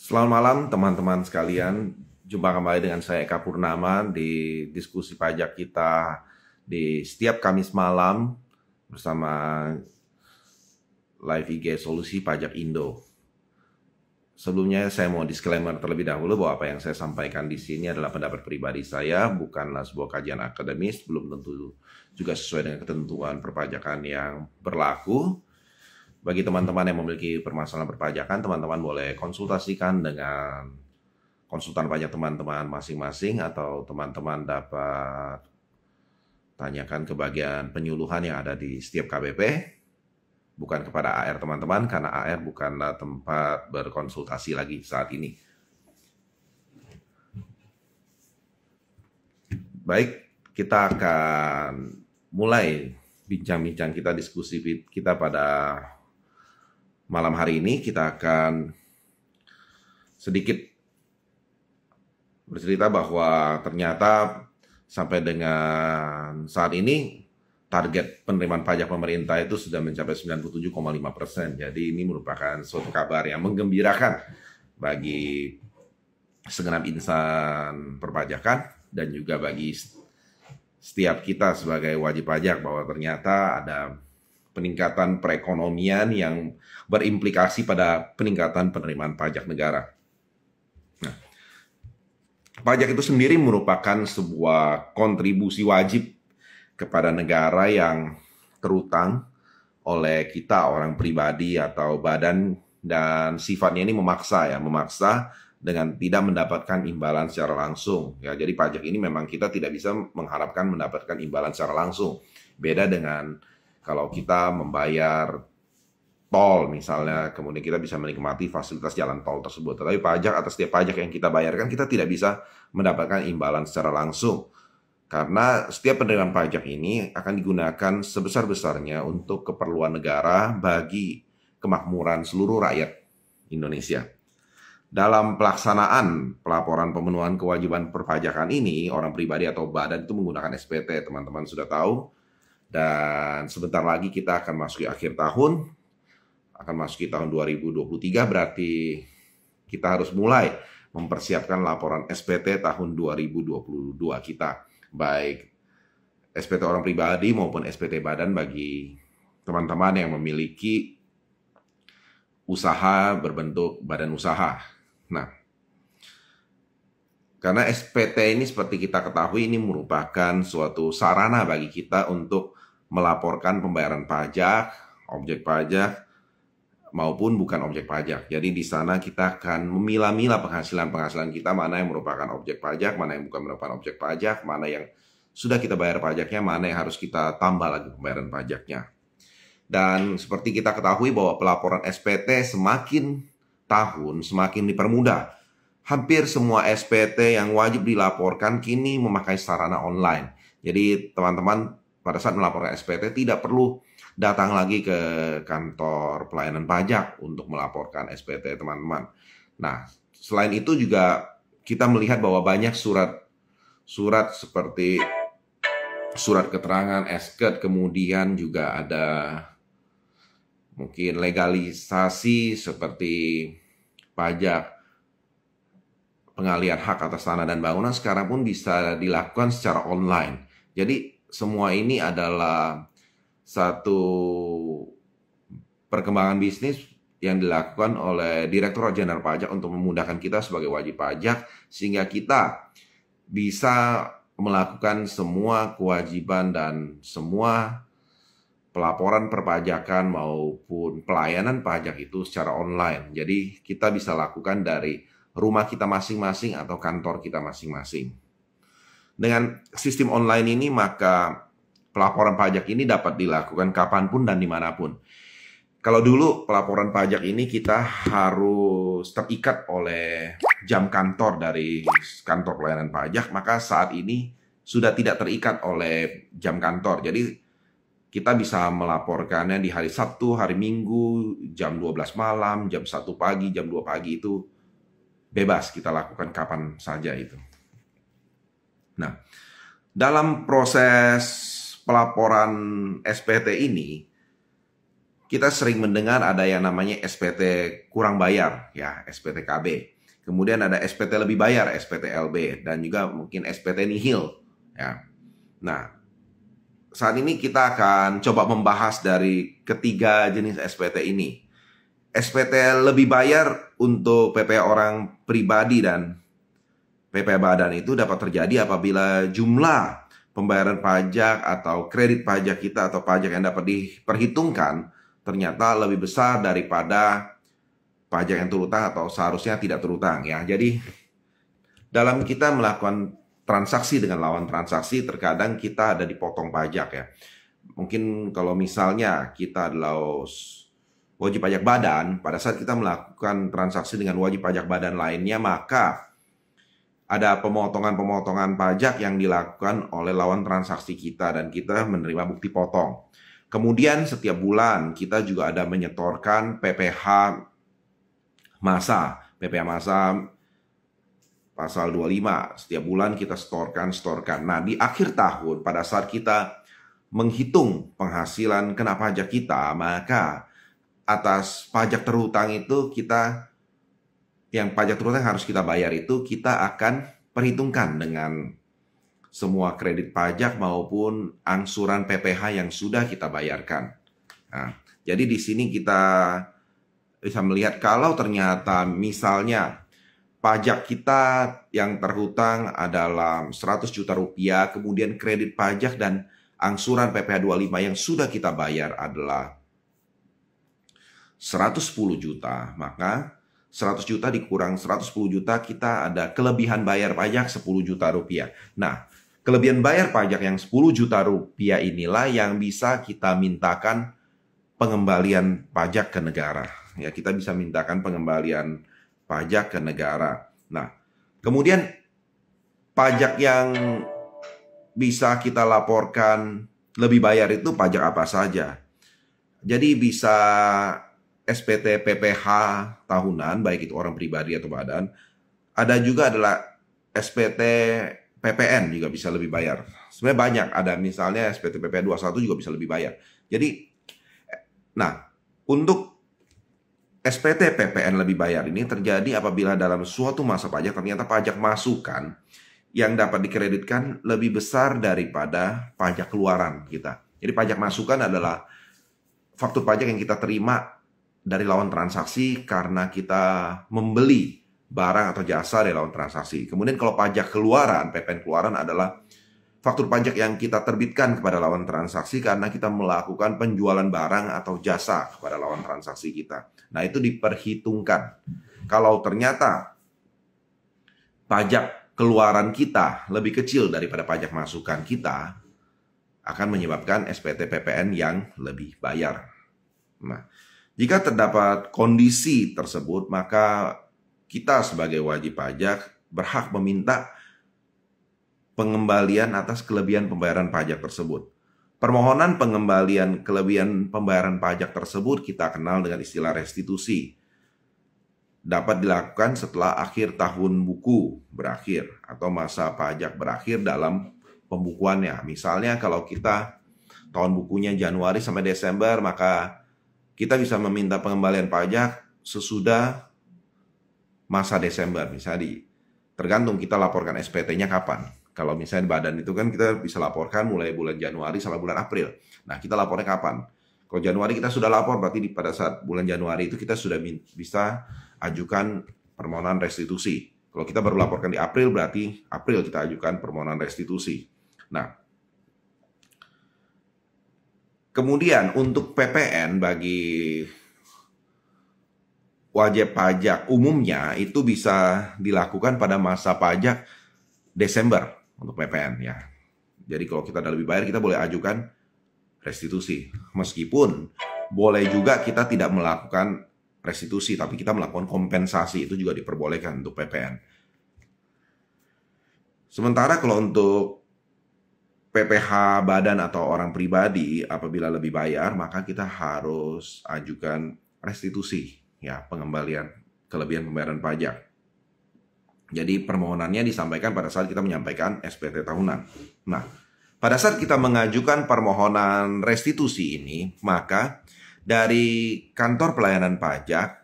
Selamat malam teman-teman sekalian. Jumpa kembali dengan saya Eka Purnama di diskusi pajak kita di setiap Kamis malam bersama Live IG Solusi Pajak Indo. Sebelumnya saya mau disclaimer terlebih dahulu bahwa apa yang saya sampaikan di sini adalah pendapat pribadi saya, bukanlah sebuah kajian akademis, belum tentu juga sesuai dengan ketentuan perpajakan yang berlaku. Bagi teman-teman yang memiliki permasalahan perpajakan, teman-teman boleh konsultasikan dengan konsultan pajak teman-teman masing-masing, atau teman-teman dapat tanyakan ke bagian penyuluhan yang ada di setiap KBP, bukan kepada AR teman-teman, karena AR bukanlah tempat berkonsultasi lagi saat ini. Baik, kita akan mulai bincang-bincang kita, diskusi kita pada malam hari ini. Kita akan sedikit bercerita bahwa ternyata sampai dengan saat ini target penerimaan pajak pemerintah itu sudah mencapai 97,5%. Jadi ini merupakan suatu kabar yang menggembirakan bagi segenap insan perpajakan dan juga bagi setiap kita sebagai wajib pajak, bahwa ternyata ada peningkatan perekonomian yang berimplikasi pada peningkatan penerimaan pajak negara. Nah, pajak itu sendiri merupakan sebuah kontribusi wajib kepada negara yang terutang oleh kita, orang pribadi atau badan, dan sifatnya ini memaksa dengan tidak mendapatkan imbalan secara langsung. Ya, jadi pajak ini memang kita tidak bisa mengharapkan mendapatkan imbalan secara langsung. Beda dengan kalau kita membayar tol misalnya, kemudian kita bisa menikmati fasilitas jalan tol tersebut. Tetapi pajak, atas setiap pajak yang kita bayarkan, kita tidak bisa mendapatkan imbalan secara langsung. Karena setiap penerimaan pajak ini akan digunakan sebesar-besarnya untuk keperluan negara bagi kemakmuran seluruh rakyat Indonesia. Dalam pelaksanaan pelaporan pemenuhan kewajiban perpajakan ini, orang pribadi atau badan itu menggunakan SPT, teman-teman sudah tahu. Dan sebentar lagi kita akan masuki akhir tahun, akan masuki tahun 2023, berarti kita harus mulai mempersiapkan laporan SPT tahun 2022 kita. Baik SPT orang pribadi maupun SPT badan bagi teman-teman yang memiliki usaha berbentuk badan usaha. Nah, karena SPT ini seperti kita ketahui ini merupakan suatu sarana bagi kita untuk melaporkan pembayaran pajak, objek pajak, maupun bukan objek pajak. Jadi di sana kita akan memilah-milah penghasilan kita, mana yang merupakan objek pajak, mana yang bukan merupakan objek pajak, mana yang sudah kita bayar pajaknya, mana yang harus kita tambah lagi pembayaran pajaknya. Dan seperti kita ketahui bahwa pelaporan SPT semakin tahun semakin dipermudah. Hampir semua SPT yang wajib dilaporkan kini memakai sarana online. Jadi teman-teman pada saat melaporkan SPT tidak perlu datang lagi ke kantor pelayanan pajak untuk melaporkan SPT, teman-teman. Nah, selain itu juga kita melihat bahwa banyak surat seperti surat keterangan, SKED, kemudian juga ada mungkin legalisasi seperti pajak pengalihan hak atas tanah dan bangunan sekarang pun bisa dilakukan secara online. Jadi semua ini adalah satu perkembangan bisnis yang dilakukan oleh Direktorat Jenderal Pajak untuk memudahkan kita sebagai wajib pajak, sehingga kita bisa melakukan semua kewajiban dan semua pelaporan perpajakan maupun pelayanan pajak itu secara online. Jadi kita bisa lakukan dari rumah kita masing-masing atau kantor kita masing-masing. Dengan sistem online ini, maka pelaporan pajak ini dapat dilakukan kapanpun dan dimanapun. Kalau dulu pelaporan pajak ini kita harus terikat oleh jam kantor dari kantor pelayanan pajak, maka saat ini sudah tidak terikat oleh jam kantor. Jadi kita bisa melaporkannya di hari Sabtu, hari Minggu, jam 12 malam, jam 1 pagi, jam 2 pagi, itu bebas kita lakukan kapan saja itu. Nah, dalam proses pelaporan SPT ini, kita sering mendengar ada yang namanya SPT kurang bayar, ya, SPT KB. Kemudian ada SPT lebih bayar, SPT LB, dan juga mungkin SPT nihil. Ya. Nah, saat ini kita akan coba membahas dari ketiga jenis SPT ini. SPT lebih bayar untuk PPh orang pribadi dan PPh badan itu dapat terjadi apabila jumlah pembayaran pajak atau kredit pajak kita atau pajak yang dapat diperhitungkan ternyata lebih besar daripada pajak yang terutang atau seharusnya tidak terutang ya. Jadi dalam kita melakukan transaksi dengan lawan transaksi terkadang kita ada dipotong pajak ya. Mungkin kalau misalnya kita adalah wajib pajak badan, pada saat kita melakukan transaksi dengan wajib pajak badan lainnya maka ada pemotongan-pemotongan pajak yang dilakukan oleh lawan transaksi kita dan kita menerima bukti potong. Kemudian setiap bulan kita juga ada menyetorkan PPh masa, PPh masa pasal 25. Setiap bulan kita setorkan. Nah, di akhir tahun pada saat kita menghitung penghasilan kena pajak kita, maka atas pajak terhutang itu yang pajak terhutang harus kita bayar itu kita akan perhitungkan dengan semua kredit pajak maupun angsuran PPh yang sudah kita bayarkan. Nah, jadi di sini kita bisa melihat kalau ternyata misalnya pajak kita yang terhutang adalah 100 juta rupiah, kemudian kredit pajak dan angsuran PPh 25 yang sudah kita bayar adalah 110 juta, maka 100 juta dikurang 110 juta kita ada kelebihan bayar pajak 10 juta rupiah. Nah, kelebihan bayar pajak yang 10 juta rupiah inilah yang bisa kita mintakan pengembalian pajak ke negara. Ya, kita bisa mintakan pengembalian pajak ke negara. Nah, kemudian pajak yang bisa kita laporkan lebih bayar itu pajak apa saja. Jadi bisa SPT PPh tahunan, baik itu orang pribadi atau badan. Ada juga adalah SPT PPN juga bisa lebih bayar. Sebenarnya banyak, ada misalnya SPT PPh 21 juga bisa lebih bayar. Jadi, nah, untuk SPT PPN lebih bayar ini terjadi apabila dalam suatu masa pajak ternyata pajak masukan yang dapat dikreditkan lebih besar daripada pajak keluaran kita. Jadi pajak masukan adalah faktur pajak yang kita terima dari lawan transaksi karena kita membeli barang atau jasa dari lawan transaksi. Kemudian kalau pajak keluaran, PPN keluaran adalah faktur pajak yang kita terbitkan kepada lawan transaksi karena kita melakukan penjualan barang atau jasa kepada lawan transaksi kita. Nah, itu diperhitungkan. Kalau ternyata pajak keluaran kita lebih kecil daripada pajak masukan kita, akan menyebabkan SPT PPN yang lebih bayar. Nah, jika terdapat kondisi tersebut, maka kita sebagai wajib pajak berhak meminta pengembalian atas kelebihan pembayaran pajak tersebut. Permohonan pengembalian kelebihan pembayaran pajak tersebut kita kenal dengan istilah restitusi. Dapat dilakukan setelah akhir tahun buku berakhir atau masa pajak berakhir dalam pembukuannya. Misalnya kalau kita tahun bukunya Januari sampai Desember, maka kita bisa meminta pengembalian pajak sesudah masa Desember. Misalnya tergantung kita laporkan SPT-nya kapan. Kalau misalnya badan itu kan kita bisa laporkan mulai bulan Januari sampai bulan April. Nah, kita lapornya kapan? Kalau Januari kita sudah lapor, berarti pada saat bulan Januari itu kita sudah bisa ajukan permohonan restitusi. Kalau kita baru laporkan di April, berarti April kita ajukan permohonan restitusi. Nah, kemudian untuk PPN bagi wajib pajak umumnya itu bisa dilakukan pada masa pajak Desember untuk PPN ya. Jadi kalau kita ada lebih bayar, kita boleh ajukan restitusi. Meskipun boleh juga kita tidak melakukan restitusi, tapi kita melakukan kompensasi, itu juga diperbolehkan untuk PPN. Sementara kalau untuk PPh badan atau orang pribadi, apabila lebih bayar, maka kita harus ajukan restitusi, ya, pengembalian kelebihan pembayaran pajak. Jadi permohonannya disampaikan pada saat kita menyampaikan SPT tahunan. Nah, pada saat kita mengajukan permohonan restitusi ini, maka dari kantor pelayanan pajak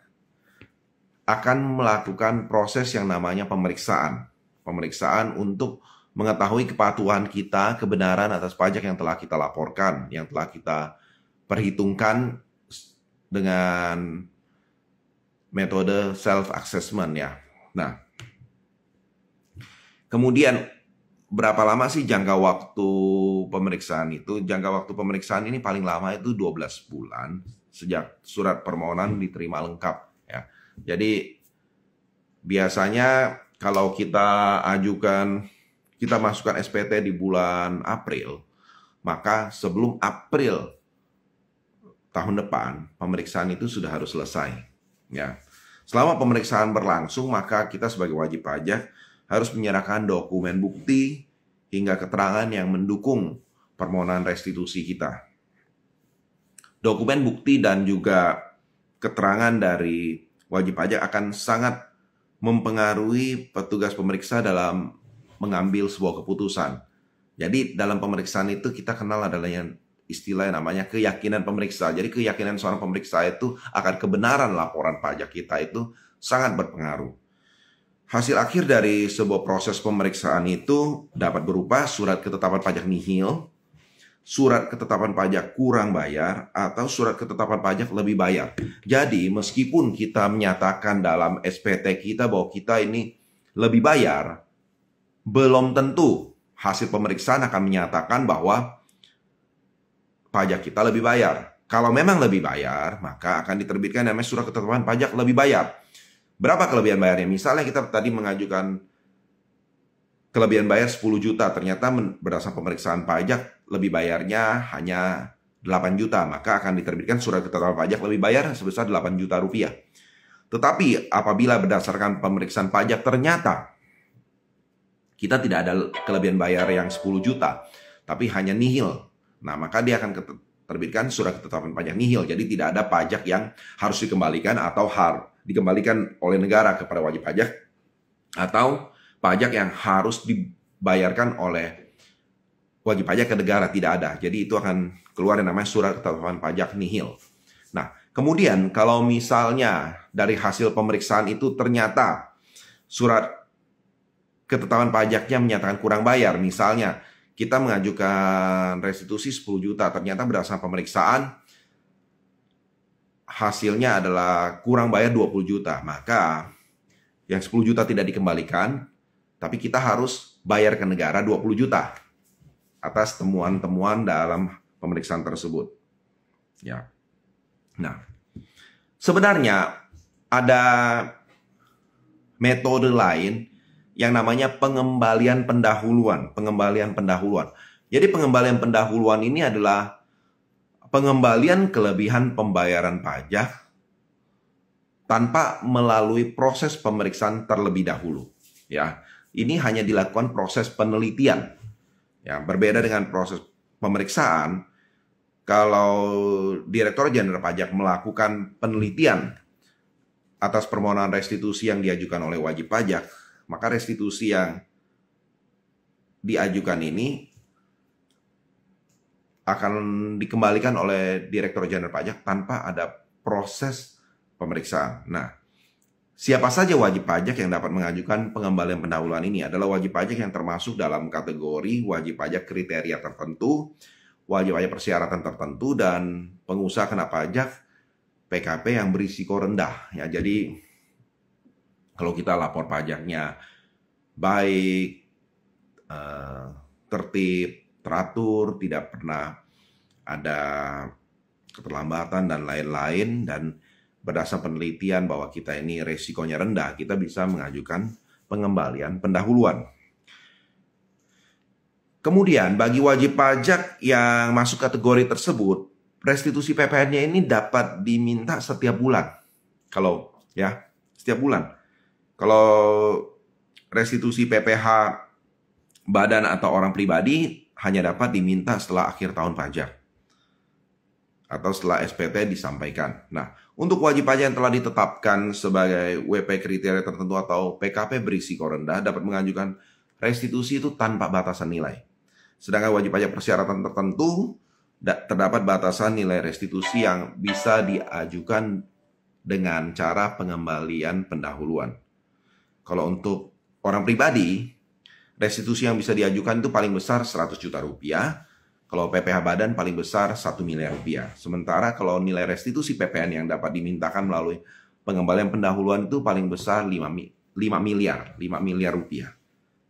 akan melakukan proses yang namanya pemeriksaan. Pemeriksaan untuk mengetahui kepatuhan kita, kebenaran atas pajak yang telah kita laporkan, yang telah kita perhitungkan dengan metode self-assessment ya. Nah, kemudian berapa lama sih jangka waktu pemeriksaan itu? Jangka waktu pemeriksaan ini paling lama itu 12 bulan sejak surat permohonan diterima lengkap ya. Jadi biasanya kalau kita ajukan, kita masukkan SPT di bulan April, maka sebelum April tahun depan pemeriksaan itu sudah harus selesai ya. Selama pemeriksaan berlangsung, maka kita sebagai wajib pajak harus menyerahkan dokumen bukti hingga keterangan yang mendukung permohonan restitusi kita. Dokumen bukti dan juga keterangan dari wajib pajak akan sangat mempengaruhi petugas pemeriksa dalam mengambil sebuah keputusan. Jadi dalam pemeriksaan itu kita kenal adalah yang istilah yang namanya keyakinan pemeriksa. Jadi keyakinan seorang pemeriksa itu akan kebenaran laporan pajak kita itu sangat berpengaruh. Hasil akhir dari sebuah proses pemeriksaan itu dapat berupa surat ketetapan pajak nihil, surat ketetapan pajak kurang bayar, atau surat ketetapan pajak lebih bayar. Jadi meskipun kita menyatakan dalam SPT kita bahwa kita ini lebih bayar, belum tentu hasil pemeriksaan akan menyatakan bahwa pajak kita lebih bayar. Kalau memang lebih bayar, maka akan diterbitkan namanya surat ketetapan pajak lebih bayar. Berapa kelebihan bayarnya? Misalnya kita tadi mengajukan kelebihan bayar 10 juta, ternyata berdasarkan pemeriksaan pajak lebih bayarnya hanya 8 juta, maka akan diterbitkan surat ketetapan pajak lebih bayar sebesar 8 juta rupiah. Tetapi apabila berdasarkan pemeriksaan pajak ternyata kita tidak ada kelebihan bayar yang 10 juta, tapi hanya nihil, nah maka dia akan terbitkan surat ketetapan pajak nihil. Jadi tidak ada pajak yang harus dikembalikan atau dikembalikan oleh negara kepada wajib pajak, atau pajak yang harus dibayarkan oleh wajib pajak ke negara, tidak ada. Jadi itu akan keluar yang namanya surat ketetapan pajak nihil. Nah, kemudian kalau misalnya dari hasil pemeriksaan itu ternyata surat ketetapan pajaknya menyatakan kurang bayar, misalnya kita mengajukan restitusi 10 juta, ternyata berdasarkan pemeriksaan hasilnya adalah kurang bayar 20 juta. Maka yang 10 juta tidak dikembalikan, tapi kita harus bayar ke negara 20 juta atas temuan-temuan dalam pemeriksaan tersebut. Ya. Nah, sebenarnya ada metode lain yang namanya pengembalian pendahuluan. Pengembalian pendahuluan. Jadi pengembalian pendahuluan ini adalah pengembalian kelebihan pembayaran pajak tanpa melalui proses pemeriksaan terlebih dahulu. Ya, ini hanya dilakukan proses penelitian. Ya, berbeda dengan proses pemeriksaan. Kalau Direktur Jenderal Pajak melakukan penelitian atas permohonan restitusi yang diajukan oleh wajib pajak, maka restitusi yang diajukan ini akan dikembalikan oleh Direktur Jenderal Pajak tanpa ada proses pemeriksaan. Nah, siapa saja wajib pajak yang dapat mengajukan pengembalian pendahuluan ini adalah wajib pajak yang termasuk dalam kategori wajib pajak kriteria tertentu, wajib pajak persyaratan tertentu, dan pengusaha kena pajak PKP yang berisiko rendah. Ya, jadi kalau kita lapor pajaknya baik, tertib, teratur, tidak pernah ada keterlambatan dan lain-lain, dan berdasarkan penelitian bahwa kita ini resikonya rendah, kita bisa mengajukan pengembalian pendahuluan. Kemudian bagi wajib pajak yang masuk kategori tersebut, restitusi PPN-nya ini dapat diminta setiap bulan. Kalau ya, setiap bulan. Kalau restitusi PPh badan atau orang pribadi hanya dapat diminta setelah akhir tahun pajak atau setelah SPT disampaikan. Nah, untuk wajib pajak yang telah ditetapkan sebagai WP kriteria tertentu atau PKP berisiko rendah dapat mengajukan restitusi itu tanpa batasan nilai. Sedangkan wajib pajak persyaratan tertentu terdapat batasan nilai restitusi yang bisa diajukan dengan cara pengembalian pendahuluan. Kalau untuk orang pribadi, restitusi yang bisa diajukan itu paling besar 100 juta rupiah. Kalau PPh badan paling besar 1 miliar rupiah. Sementara kalau nilai restitusi PPN yang dapat dimintakan melalui pengembalian pendahuluan itu paling besar 5 miliar rupiah.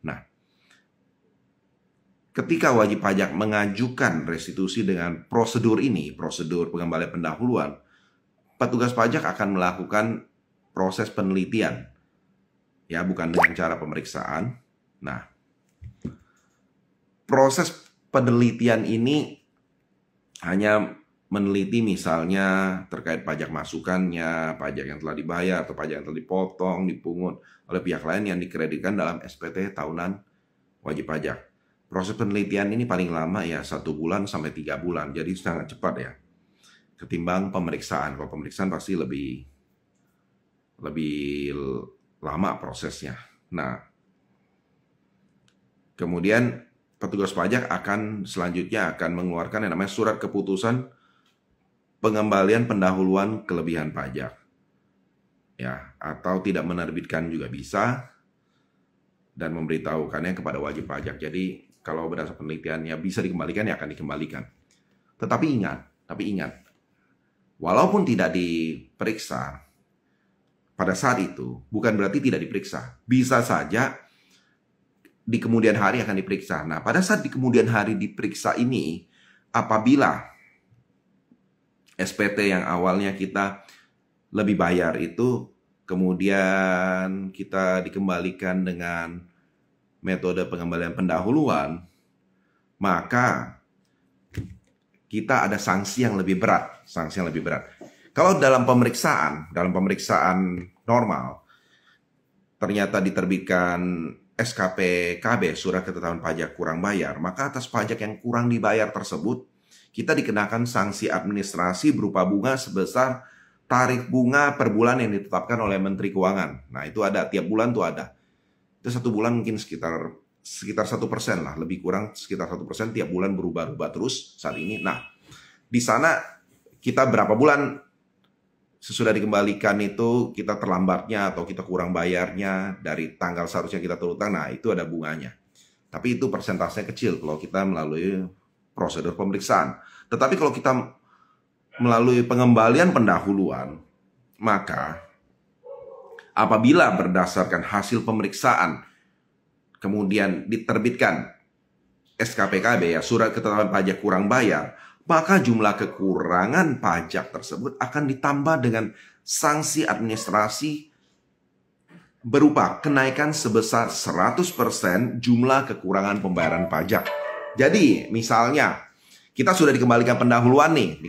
Nah, ketika wajib pajak mengajukan restitusi dengan prosedur ini, prosedur pengembalian pendahuluan, petugas pajak akan melakukan proses penelitian. Ya, bukan dengan cara pemeriksaan. Nah, proses penelitian ini hanya meneliti misalnya terkait pajak masukannya, pajak yang telah dibayar, atau pajak yang telah dipotong, dipungut oleh pihak lain yang dikreditkan dalam SPT tahunan wajib pajak. Proses penelitian ini paling lama ya 1 bulan sampai 3 bulan, jadi sangat cepat ya. Ketimbang pemeriksaan, kalau pemeriksaan pasti lebih lama prosesnya. Nah, kemudian petugas pajak selanjutnya akan mengeluarkan yang namanya surat keputusan pengembalian pendahuluan kelebihan pajak. Ya, atau tidak menerbitkan juga bisa, dan memberitahukannya kepada wajib pajak. Jadi kalau berdasar penelitiannya bisa dikembalikan, ya akan dikembalikan. Tetapi ingat, walaupun tidak diperiksa pada saat itu, bukan berarti tidak diperiksa. Bisa saja di kemudian hari akan diperiksa. Nah, pada saat di kemudian hari diperiksa ini, apabila SPT yang awalnya kita lebih bayar itu, kemudian kita dikembalikan dengan metode pengembalian pendahuluan, maka kita ada sanksi yang lebih berat. Kalau dalam pemeriksaan normal, ternyata diterbitkan SKP KB, surat ketetapan pajak kurang bayar, maka atas pajak yang kurang dibayar tersebut, kita dikenakan sanksi administrasi berupa bunga sebesar tarif bunga per bulan yang ditetapkan oleh Menteri Keuangan. Nah, itu ada, tiap bulan tuh ada. Itu 1 bulan mungkin sekitar 1% lah, lebih kurang sekitar 1%, tiap bulan berubah-ubah terus saat ini. Nah, di sana kita berapa bulan sesudah dikembalikan itu kita terlambatnya atau kita kurang bayarnya dari tanggal seharusnya kita terutang, nah itu ada bunganya. Tapi itu persentasenya kecil kalau kita melalui prosedur pemeriksaan. Tetapi kalau kita melalui pengembalian pendahuluan, maka apabila berdasarkan hasil pemeriksaan kemudian diterbitkan SKPKB, ya, surat ketetapan pajak kurang bayar, maka jumlah kekurangan pajak tersebut akan ditambah dengan sanksi administrasi berupa kenaikan sebesar 100% jumlah kekurangan pembayaran pajak. Jadi, misalnya kita sudah dikembalikan pendahuluan nih,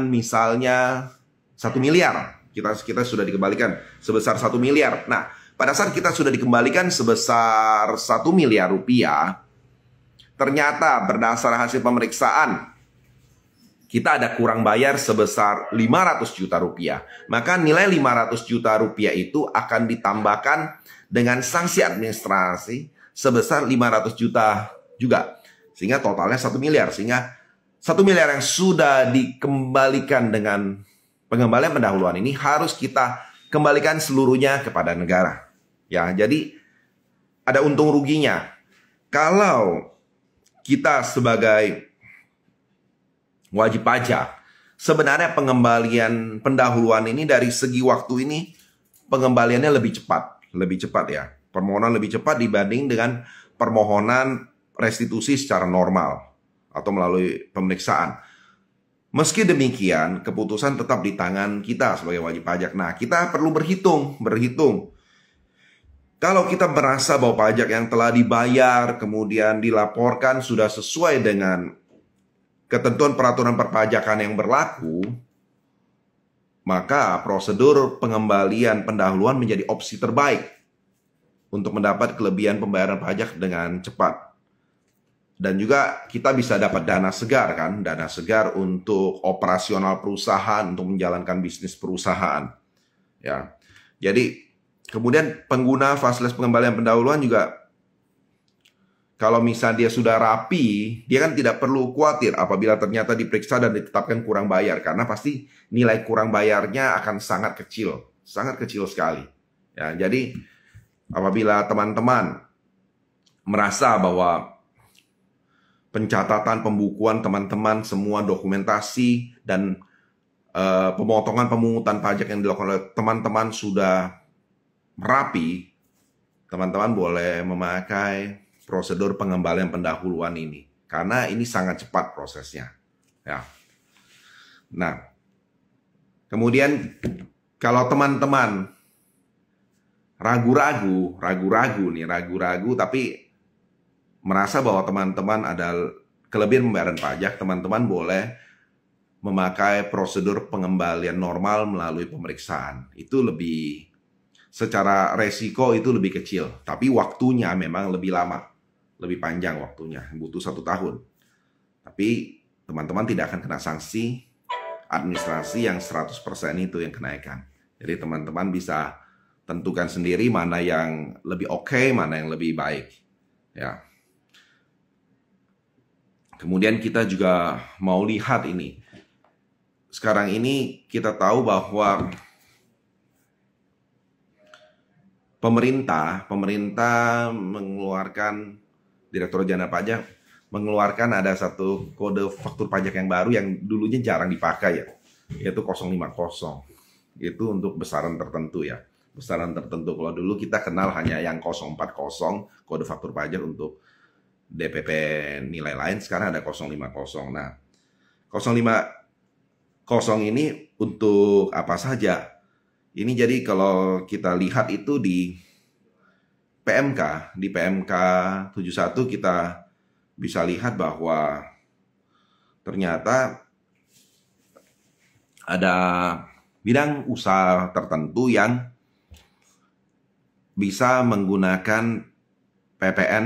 misalnya 1 miliar. Kita sudah dikembalikan sebesar 1 miliar. Nah, pada saat kita sudah dikembalikan sebesar 1 miliar rupiah, ternyata berdasar hasil pemeriksaan kita ada kurang bayar sebesar 500 juta rupiah. Maka nilai 500 juta rupiah itu akan ditambahkan dengan sanksi administrasi sebesar 500 juta juga. Sehingga totalnya 1 miliar. Sehingga 1 miliar yang sudah dikembalikan dengan pengembalian pendahuluan ini harus kita kembalikan seluruhnya kepada negara. Ya, jadi ada untung ruginya. Kalau kita sebagai wajib pajak, sebenarnya pengembalian pendahuluan ini dari segi waktu ini pengembaliannya lebih cepat ya. Permohonan lebih cepat dibanding dengan permohonan restitusi secara normal atau melalui pemeriksaan. Meski demikian, keputusan tetap di tangan kita sebagai wajib pajak. Nah, kita perlu berhitung. Kalau kita merasa bahwa pajak yang telah dibayar, kemudian dilaporkan sudah sesuai dengan ketentuan peraturan perpajakan yang berlaku, maka prosedur pengembalian pendahuluan menjadi opsi terbaik untuk mendapat kelebihan pembayaran pajak dengan cepat. Dan juga kita bisa dapat dana segar kan, dana segar untuk operasional perusahaan, untuk menjalankan bisnis perusahaan. Ya. Jadi kemudian pengguna fasilitas pengembalian pendahuluan juga kalau misalnya dia sudah rapi, dia kan tidak perlu khawatir apabila ternyata diperiksa dan ditetapkan kurang bayar, karena pasti nilai kurang bayarnya akan sangat kecil sekali. Ya, jadi apabila teman-teman merasa bahwa pencatatan, pembukuan teman-teman, semua dokumentasi dan pemotongan pemungutan pajak yang dilakukan oleh teman-teman sudah rapi, teman-teman boleh memakai prosedur pengembalian pendahuluan ini, karena ini sangat cepat prosesnya. Ya. Nah, kemudian kalau teman-teman ragu-ragu tapi merasa bahwa teman-teman ada kelebihan pembayaran pajak, teman-teman boleh memakai prosedur pengembalian normal melalui pemeriksaan. Itu lebih, secara resiko itu lebih kecil, tapi waktunya memang lebih lama, lebih panjang waktunya, butuh 1 tahun. Tapi teman-teman tidak akan kena sanksi administrasi yang 100% itu yang kenaikan. Jadi teman-teman bisa tentukan sendiri mana yang lebih oke, mana yang lebih baik. Ya. Kemudian kita juga mau lihat ini. Sekarang ini kita tahu bahwa pemerintah mengeluarkan, Direktur Jenderal Pajak mengeluarkan ada satu kode faktur pajak yang baru yang dulunya jarang dipakai ya, yaitu 050. Itu untuk besaran tertentu ya. Besaran tertentu. Kalau dulu kita kenal hanya yang 040 kode faktur pajak untuk DPP nilai lain, sekarang ada 050. Nah, 050 ini untuk apa saja? Ini jadi kalau kita lihat itu di PMK 71 kita bisa lihat bahwa ternyata ada bidang usaha tertentu yang bisa menggunakan PPN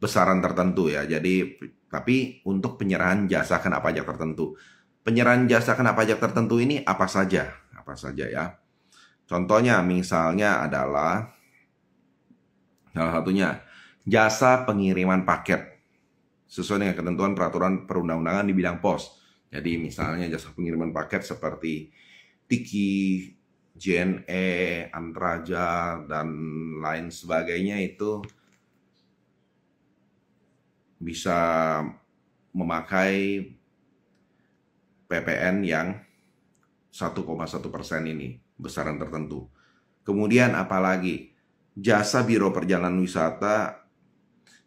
besaran tertentu ya. Jadi tapi untuk penyerahan jasa kena pajak tertentu. Penyerahan jasa kena pajak tertentu ini apa saja? Apa saja ya? Contohnya misalnya adalah salah satunya jasa pengiriman paket sesuai dengan ketentuan peraturan perundang-undangan di bidang pos. Jadi misalnya jasa pengiriman paket seperti Tiki, JNE, Antraja, dan lain sebagainya itu bisa memakai PPN yang 1,1% ini, besaran tertentu. Kemudian apalagi? Jasa Biro Perjalanan Wisata,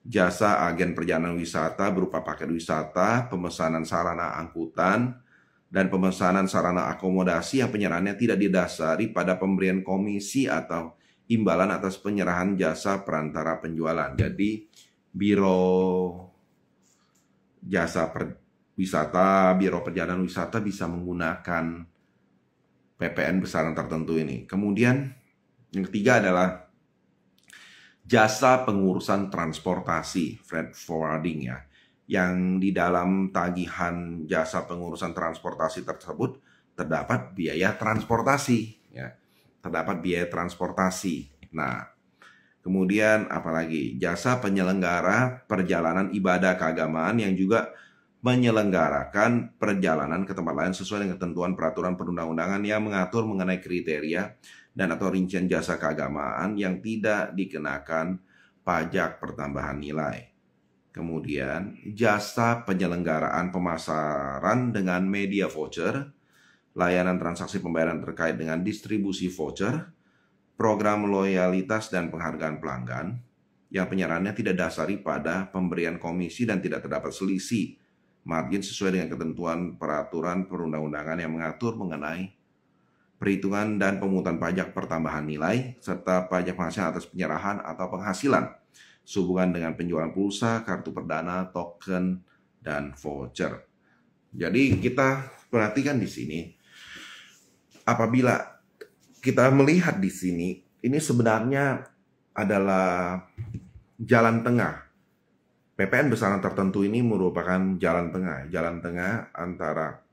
jasa agen perjalanan wisata berupa paket wisata, pemesanan sarana angkutan, dan pemesanan sarana akomodasi yang penyerahannya tidak didasari pada pemberian komisi atau imbalan atas penyerahan jasa perantara penjualan. Jadi Biro Jasa Wisata, Biro Perjalanan Wisata bisa menggunakan PPN besaran tertentu ini. Kemudian yang ketiga adalah jasa pengurusan transportasi, freight forwarding ya, yang di dalam tagihan jasa pengurusan transportasi tersebut terdapat biaya transportasi ya, terdapat biaya transportasi. Nah, kemudian apalagi jasa penyelenggara perjalanan ibadah keagamaan yang juga menyelenggarakan perjalanan ke tempat lain sesuai dengan ketentuan peraturan perundang-undangan yang mengatur mengenai kriteria dan atau rincian jasa keagamaan yang tidak dikenakan pajak pertambahan nilai. Kemudian jasa penyelenggaraan pemasaran dengan media voucher, layanan transaksi pembayaran terkait dengan distribusi voucher, program loyalitas dan penghargaan pelanggan yang penyerahannya tidak dasari pada pemberian komisi dan tidak terdapat selisih margin sesuai dengan ketentuan peraturan perundang-undangan yang mengatur mengenai perhitungan dan pemungutan pajak pertambahan nilai serta pajak penghasilan atas penyerahan atau penghasilan sehubungan dengan penjualan pulsa, kartu perdana, token, dan voucher. Jadi kita perhatikan di sini, apabila kita melihat di sini, ini sebenarnya adalah jalan tengah. PPN besaran tertentu ini merupakan jalan tengah antara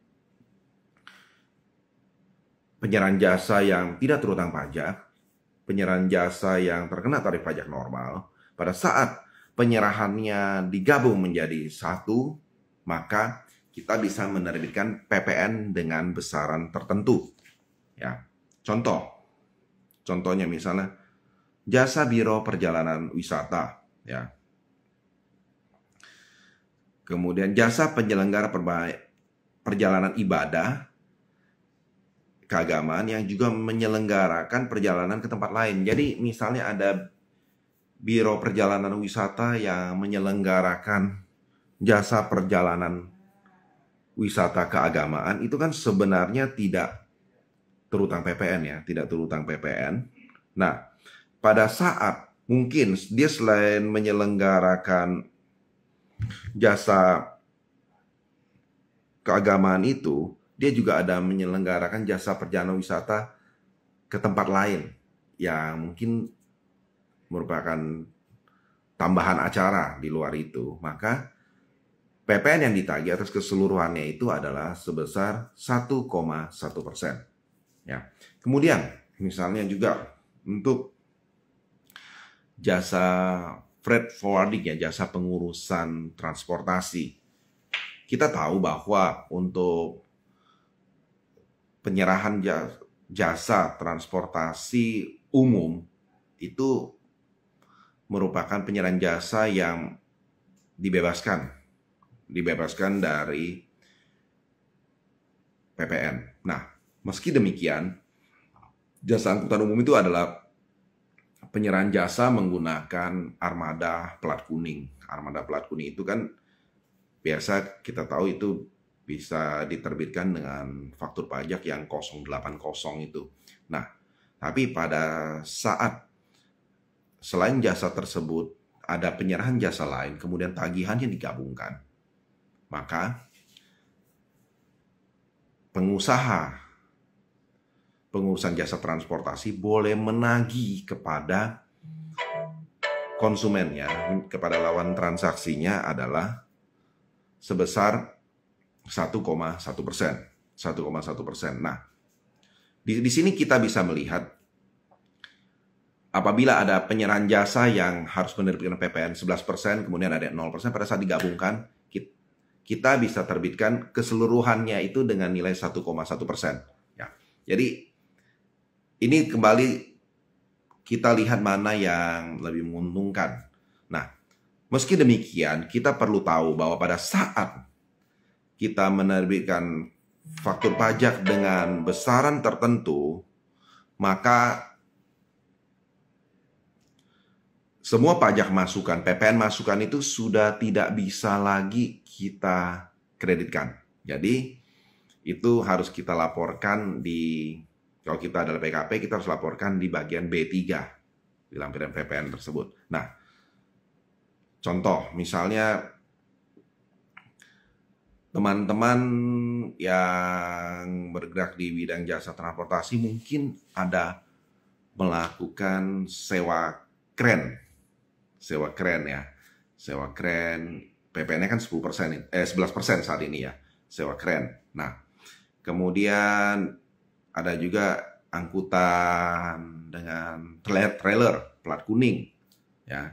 penyerahan jasa yang tidak terutang pajak, penyerahan jasa yang terkena tarif pajak normal, pada saat penyerahannya digabung menjadi satu, maka kita bisa menerbitkan PPN dengan besaran tertentu. Ya, contohnya misalnya jasa biro perjalanan wisata, ya. Kemudian jasa penyelenggara perjalanan ibadah keagamaan yang juga menyelenggarakan perjalanan ke tempat lain. Jadi misalnya ada biro perjalanan wisata yang menyelenggarakan jasa perjalanan wisata keagamaan, itu kan sebenarnya tidak terutang PPN ya, tidak terutang PPN. Nah, pada saat mungkin dia selain menyelenggarakan jasa keagamaan itu, dia juga ada menyelenggarakan jasa perjalanan wisata ke tempat lain yang mungkin merupakan tambahan acara di luar itu. Maka PPN yang ditagih atas keseluruhannya itu adalah sebesar 1,1%. Ya. Kemudian misalnya juga untuk jasa freight forwarding ya, jasa pengurusan transportasi. Kita tahu bahwa untuk penyerahan jasa transportasi umum itu merupakan penyerahan jasa yang dibebaskan dari PPN. Nah, meski demikian, jasa angkutan umum itu adalah penyerahan jasa menggunakan armada plat kuning. Armada plat kuning itu kan biasa kita tahu itu bisa diterbitkan dengan faktur pajak yang 080 itu. Nah, tapi pada saat selain jasa tersebut ada penyerahan jasa lain, kemudian tagihannya digabungkan, maka pengurusan jasa transportasi boleh menagih kepada konsumennya, kepada lawan transaksinya adalah sebesar 1,1%. 1,1%. Nah, di sini kita bisa melihat apabila ada penyerahan jasa yang harus menerbitkan PPN 11%, kemudian ada 0%, pada saat digabungkan, kita bisa terbitkan keseluruhannya itu dengan nilai 1,1%. Ya. Jadi, ini kembali kita lihat mana yang lebih menguntungkan. Nah, meski demikian, kita perlu tahu bahwa pada saat kita menerbitkan faktur pajak dengan besaran tertentu, maka semua pajak masukan, PPN masukan itu sudah tidak bisa lagi kita kreditkan. Jadi, itu harus kita laporkan kalau kita adalah PKP, kita harus laporkan di bagian B3, di lampiran PPN tersebut. Nah, contoh, misalnya teman-teman yang bergerak di bidang jasa transportasi mungkin ada melakukan sewa kren ya. Sewa kren, PPN-nya kan 11% saat ini ya, sewa kren. Nah, kemudian ada juga angkutan dengan trailer plat kuning ya,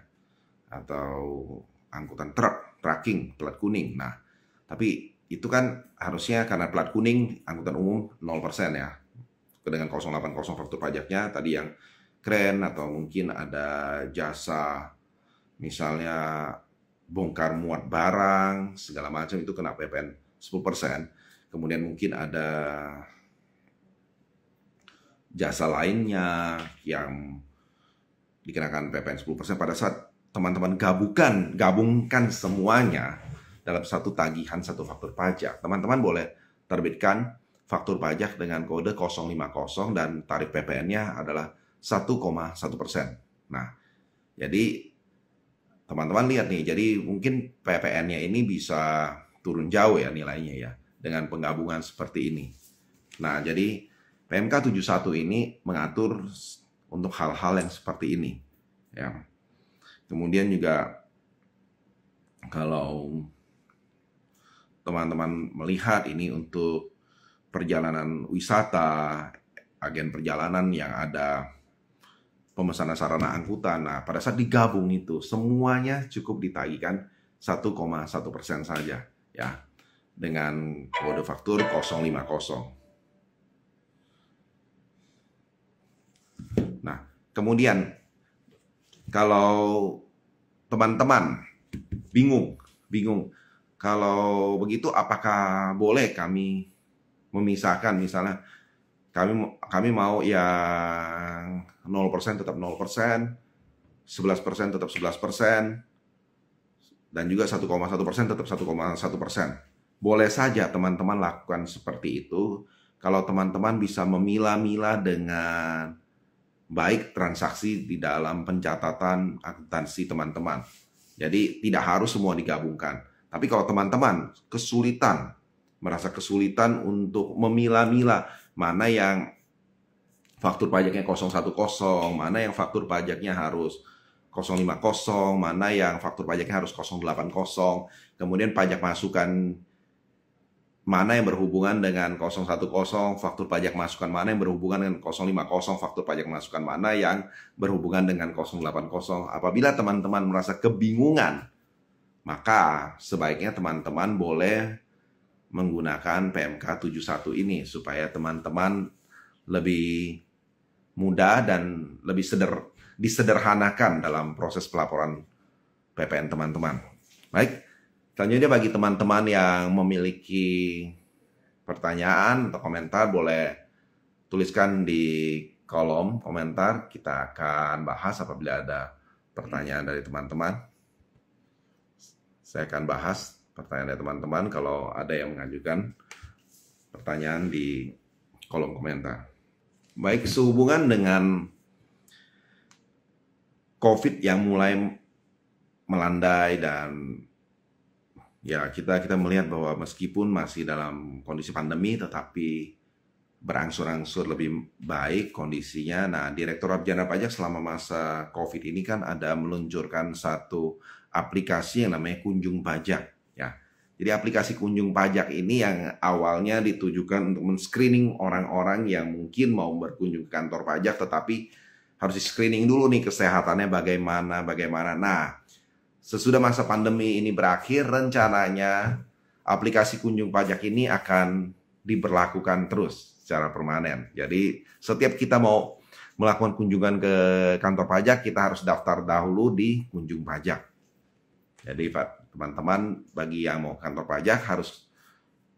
atau angkutan trucking plat kuning. Nah, tapi itu kan harusnya karena plat kuning angkutan umum 0% ya. Dengan 080 faktur pajaknya tadi yang keren, atau mungkin ada jasa misalnya bongkar muat barang segala macam itu kena PPN 10%. Kemudian mungkin ada jasa lainnya yang dikenakan PPN 10% pada saat teman-teman gabungkan semuanya dalam satu tagihan, satu faktur pajak. Teman-teman boleh terbitkan faktur pajak dengan kode 050 dan tarif PPN-nya adalah 1,1%. Nah, jadi teman-teman lihat nih, jadi mungkin PPN-nya ini bisa turun jauh ya nilainya ya dengan penggabungan seperti ini. Nah, jadi PMK 71 ini mengatur untuk hal-hal yang seperti ini. Ya. Kemudian juga kalau teman-teman melihat ini untuk perjalanan wisata, agen perjalanan yang ada pemesanan sarana angkutan. Nah, pada saat digabung itu semuanya cukup ditagihkan 1,1% saja ya, dengan kode faktur 050. Nah, kemudian kalau teman-teman bingung kalau begitu apakah boleh kami memisahkan, misalnya kami mau yang 0% tetap 0%, 11% tetap 11%, dan juga 1,1% tetap 1,1%. Boleh saja teman-teman lakukan seperti itu kalau teman-teman bisa memilah-milah dengan baik transaksi di dalam pencatatan akuntansi teman-teman. Jadi tidak harus semua digabungkan. Tapi kalau teman-teman merasa kesulitan untuk memilah-milah mana yang faktur pajaknya 010, mana yang faktur pajaknya harus 050, mana yang faktur pajaknya harus 080, kemudian pajak masukan mana yang berhubungan dengan 010, faktur pajak masukan mana yang berhubungan dengan 050, faktur pajak masukan mana yang berhubungan dengan 080. Apabila teman-teman merasa kebingungan, maka sebaiknya teman-teman boleh menggunakan PMK 71 ini supaya teman-teman lebih mudah dan lebih disederhanakan dalam proses pelaporan PPN teman-teman. Baik. Selanjutnya bagi teman-teman yang memiliki pertanyaan atau komentar boleh tuliskan di kolom komentar. Kita akan bahas apabila ada pertanyaan dari teman-teman. Saya akan bahas pertanyaan dari teman-teman kalau ada yang mengajukan pertanyaan di kolom komentar. Baik, sehubungan dengan COVID yang mulai melandai dan ya, kita melihat bahwa meskipun masih dalam kondisi pandemi, tetapi berangsur-angsur lebih baik kondisinya. Nah, Direktorat Jenderal Pajak selama masa COVID ini kan ada meluncurkan satu aplikasi yang namanya Kunjung Pajak. Ya, jadi aplikasi Kunjung Pajak ini yang awalnya ditujukan untuk men-screening orang-orang yang mungkin mau berkunjung ke kantor pajak, tetapi harus di-screening dulu nih kesehatannya bagaimana. Nah, sesudah masa pandemi ini berakhir, rencananya aplikasi Kunjung Pajak ini akan diberlakukan terus secara permanen. Jadi setiap kita mau melakukan kunjungan ke kantor pajak, kita harus daftar dahulu di Kunjung Pajak. Jadi teman-teman bagi yang mau kantor pajak harus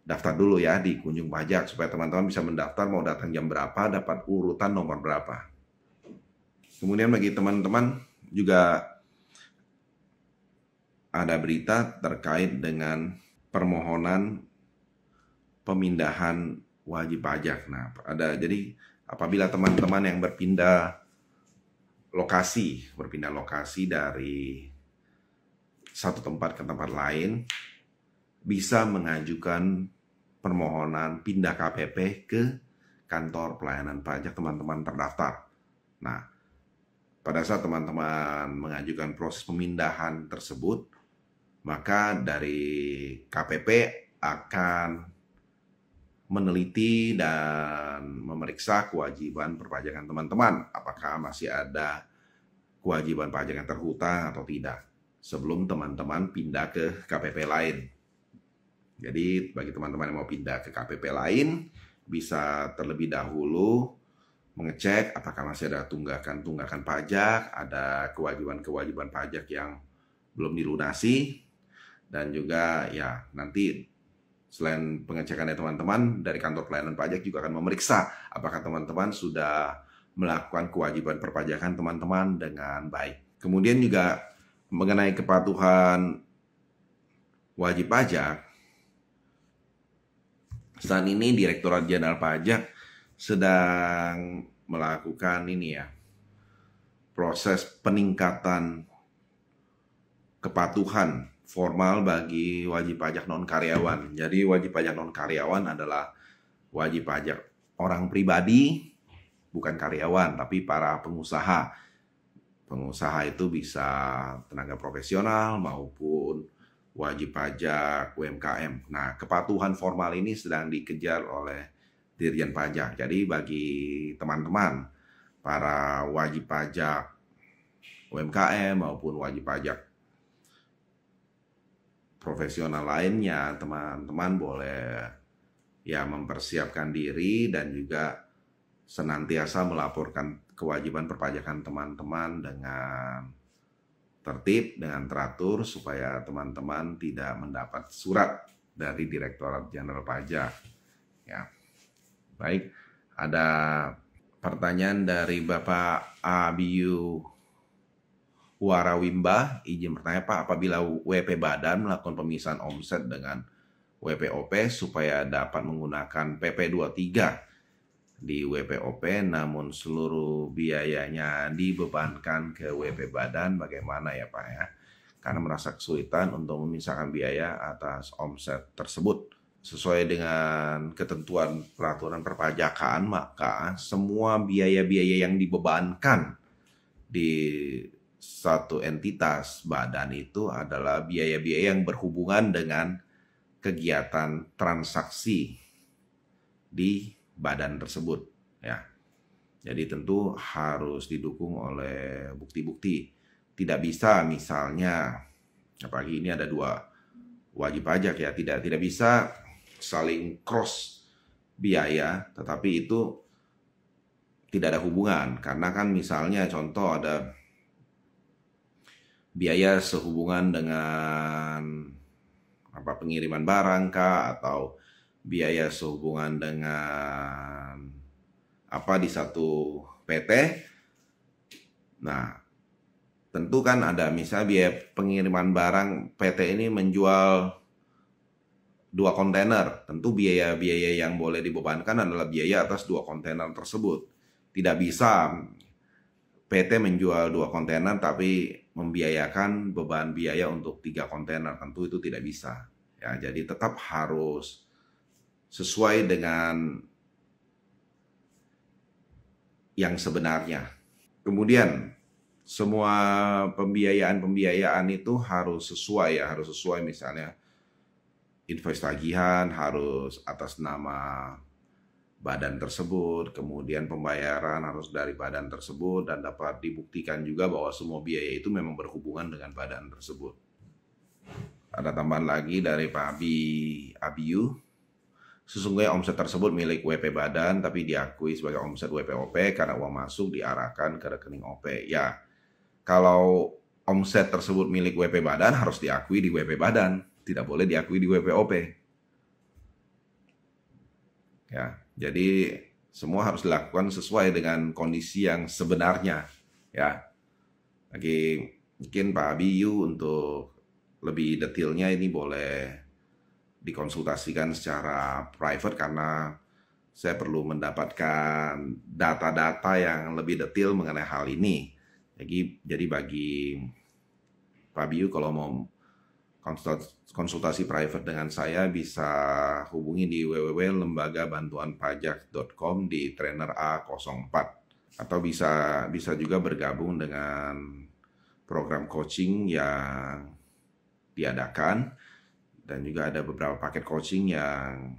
daftar dulu ya di Kunjung Pajak supaya teman-teman bisa mendaftar mau datang jam berapa, dapat urutan nomor berapa. Kemudian bagi teman-teman juga ada berita terkait dengan permohonan pemindahan wajib pajak. Nah, jadi apabila teman-teman yang berpindah lokasi dari satu tempat ke tempat lain bisa mengajukan permohonan pindah KPP ke kantor pelayanan pajak teman-teman terdaftar. Nah, pada saat teman-teman mengajukan proses pemindahan tersebut, maka dari KPP akan meneliti dan memeriksa kewajiban perpajakan teman-teman. Apakah masih ada kewajiban pajak yang terhutang atau tidak sebelum teman-teman pindah ke KPP lain. Jadi bagi teman-teman yang mau pindah ke KPP lain, bisa terlebih dahulu mengecek apakah masih ada tunggakan pajak, ada kewajiban pajak yang belum dilunasi, dan juga ya nanti selain pengecekan dari teman-teman, dari kantor pelayanan pajak juga akan memeriksa apakah teman-teman sudah melakukan kewajiban perpajakan teman-teman dengan baik. Kemudian juga mengenai kepatuhan wajib pajak, saat ini Direktorat Jenderal Pajak sedang melakukan proses peningkatan kepatuhan formal bagi wajib pajak non-karyawan. Jadi wajib pajak non-karyawan adalah wajib pajak orang pribadi, bukan karyawan, tapi para pengusaha. Pengusaha itu bisa tenaga profesional maupun wajib pajak UMKM. Nah, kepatuhan formal ini sedang dikejar oleh Dirjen Pajak. Jadi bagi teman-teman para wajib pajak UMKM maupun wajib pajak profesional lainnya, teman-teman boleh ya mempersiapkan diri dan juga senantiasa melaporkan kewajiban perpajakan teman-teman dengan tertib, dengan teratur, supaya teman-teman tidak mendapat surat dari Direktorat Jenderal Pajak. Ya, baik. Ada pertanyaan dari Bapak Abiyu Warawimba, izin bertanya Pak, apabila WP Badan melakukan pemisahan omset dengan WPOP supaya dapat menggunakan PP23 di WPOP, namun seluruh biayanya dibebankan ke WP Badan, bagaimana ya Pak ya? Karena merasa kesulitan untuk memisahkan biaya atas omset tersebut. Sesuai dengan ketentuan peraturan perpajakan, maka semua biaya-biaya yang dibebankan di satu entitas badan itu adalah biaya-biaya yang berhubungan dengan kegiatan transaksi di badan tersebut, ya. Jadi tentu harus didukung oleh bukti-bukti. Tidak bisa misalnya, apalagi ini ada dua wajib pajak ya, tidak bisa saling cross biaya, tetapi itu tidak ada hubungan. Karena kan misalnya contoh ada biaya sehubungan dengan pengiriman barang kah, atau biaya sehubungan dengan di satu PT. Nah, tentu kan ada misalnya biaya pengiriman barang, PT ini menjual 2 kontainer. Tentu biaya-biaya yang boleh dibebankan adalah biaya atas 2 kontainer tersebut. Tidak bisa PT menjual 2 kontainer tapi membiayakan beban biaya untuk 3 kontainer. Tentu itu tidak bisa. Ya, jadi tetap harus sesuai dengan yang sebenarnya. Kemudian semua pembiayaan itu harus sesuai ya, harus sesuai. Misalnya invoice tagihan harus atas nama badan tersebut, kemudian pembayaran harus dari badan tersebut, dan dapat dibuktikan juga bahwa semua biaya itu memang berhubungan dengan badan tersebut. Ada tambahan lagi dari Pak Abiyu. Sesungguhnya omset tersebut milik WP Badan tapi diakui sebagai omset WPOP karena uang masuk diarahkan ke rekening OP. Ya, kalau omset tersebut milik WP Badan harus diakui di WP Badan, tidak boleh diakui di WPOP. Ya, jadi semua harus dilakukan sesuai dengan kondisi yang sebenarnya. Ya, lagi mungkin Pak Abiyu untuk lebih detailnya ini boleh dikonsultasikan secara private, karena saya perlu mendapatkan data-data yang lebih detail mengenai hal ini. Jadi bagi Pak Abiyu kalau mau konsultasi private dengan saya bisa hubungi di www.lembagabantuanpajak.com di trainer A04, atau bisa juga bergabung dengan program coaching yang diadakan, dan juga ada beberapa paket coaching yang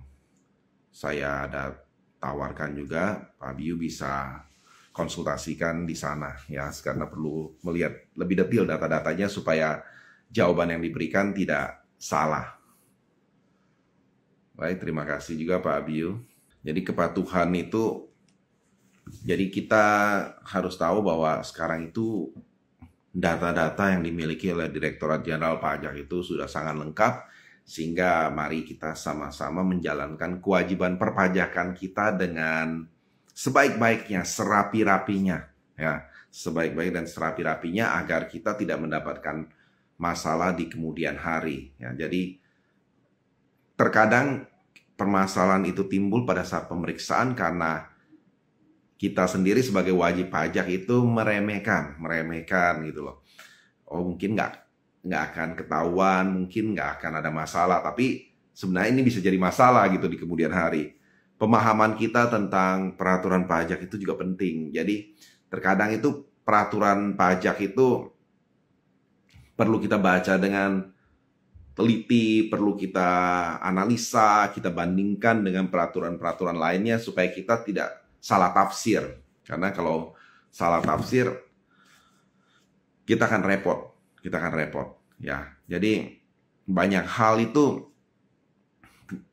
saya ada tawarkan juga. Pak Abiyu bisa konsultasikan di sana ya, karena perlu melihat lebih detail data-datanya supaya jawaban yang diberikan tidak salah. Baik, terima kasih juga Pak Abiyu. Jadi kepatuhan itu, jadi kita harus tahu bahwa sekarang itu data-data yang dimiliki oleh Direktorat Jenderal Pajak itu sudah sangat lengkap, sehingga mari kita sama-sama menjalankan kewajiban perpajakan kita dengan sebaik-baiknya, serapi-rapinya, ya, sebaik-baik dan serapi-rapinya agar kita tidak mendapatkan masalah di kemudian hari. Ya, jadi terkadang permasalahan itu timbul pada saat pemeriksaan karena kita sendiri sebagai wajib pajak itu meremehkan gitu loh. Oh, mungkin nggak akan ketahuan, mungkin nggak akan ada masalah, tapi sebenarnya ini bisa jadi masalah gitu di kemudian hari. Pemahaman kita tentang peraturan pajak itu juga penting. Jadi terkadang itu peraturan pajak itu perlu kita baca dengan teliti, perlu kita analisa, kita bandingkan dengan peraturan-peraturan lainnya supaya kita tidak salah tafsir. Karena kalau salah tafsir, kita akan repot. Ya, jadi banyak hal itu,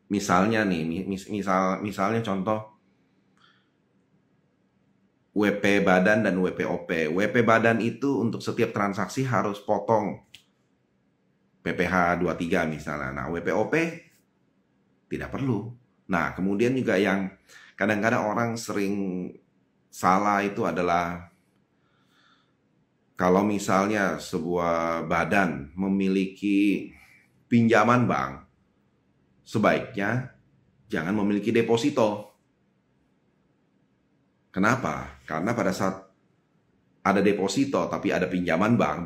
misalnya nih, misalnya contoh WP badan dan WPOP. WP badan itu untuk setiap transaksi harus potong PPh 23 misalnya. Nah, WPOP tidak perlu. Nah, kemudian juga yang kadang-kadang orang sering salah itu adalah kalau misalnya sebuah badan memiliki pinjaman bank, sebaiknya jangan memiliki deposito. Kenapa? Karena pada saat ada deposito tapi ada pinjaman bank,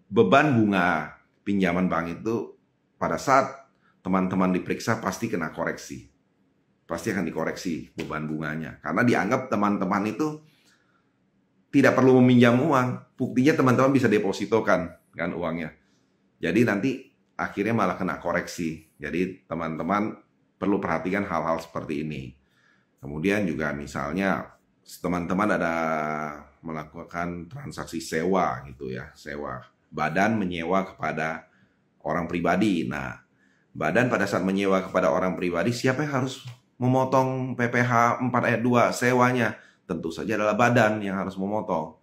beban bunga pinjaman bank itu pada saat teman-teman diperiksa pasti kena koreksi. Pasti akan dikoreksi beban bunganya. Karena dianggap teman-teman itu tidak perlu meminjam uang. Buktinya teman-teman bisa depositokan kan uangnya. Jadi nanti akhirnya malah kena koreksi. Jadi teman-teman perlu perhatikan hal-hal seperti ini. Kemudian juga misalnya teman-teman ada melakukan transaksi sewa gitu ya, sewa. Badan menyewa kepada orang pribadi. Nah, badan pada saat menyewa kepada orang pribadi, siapa yang harus memotong PPh 4 ayat 2 sewanya? Tentu saja adalah badan yang harus memotong.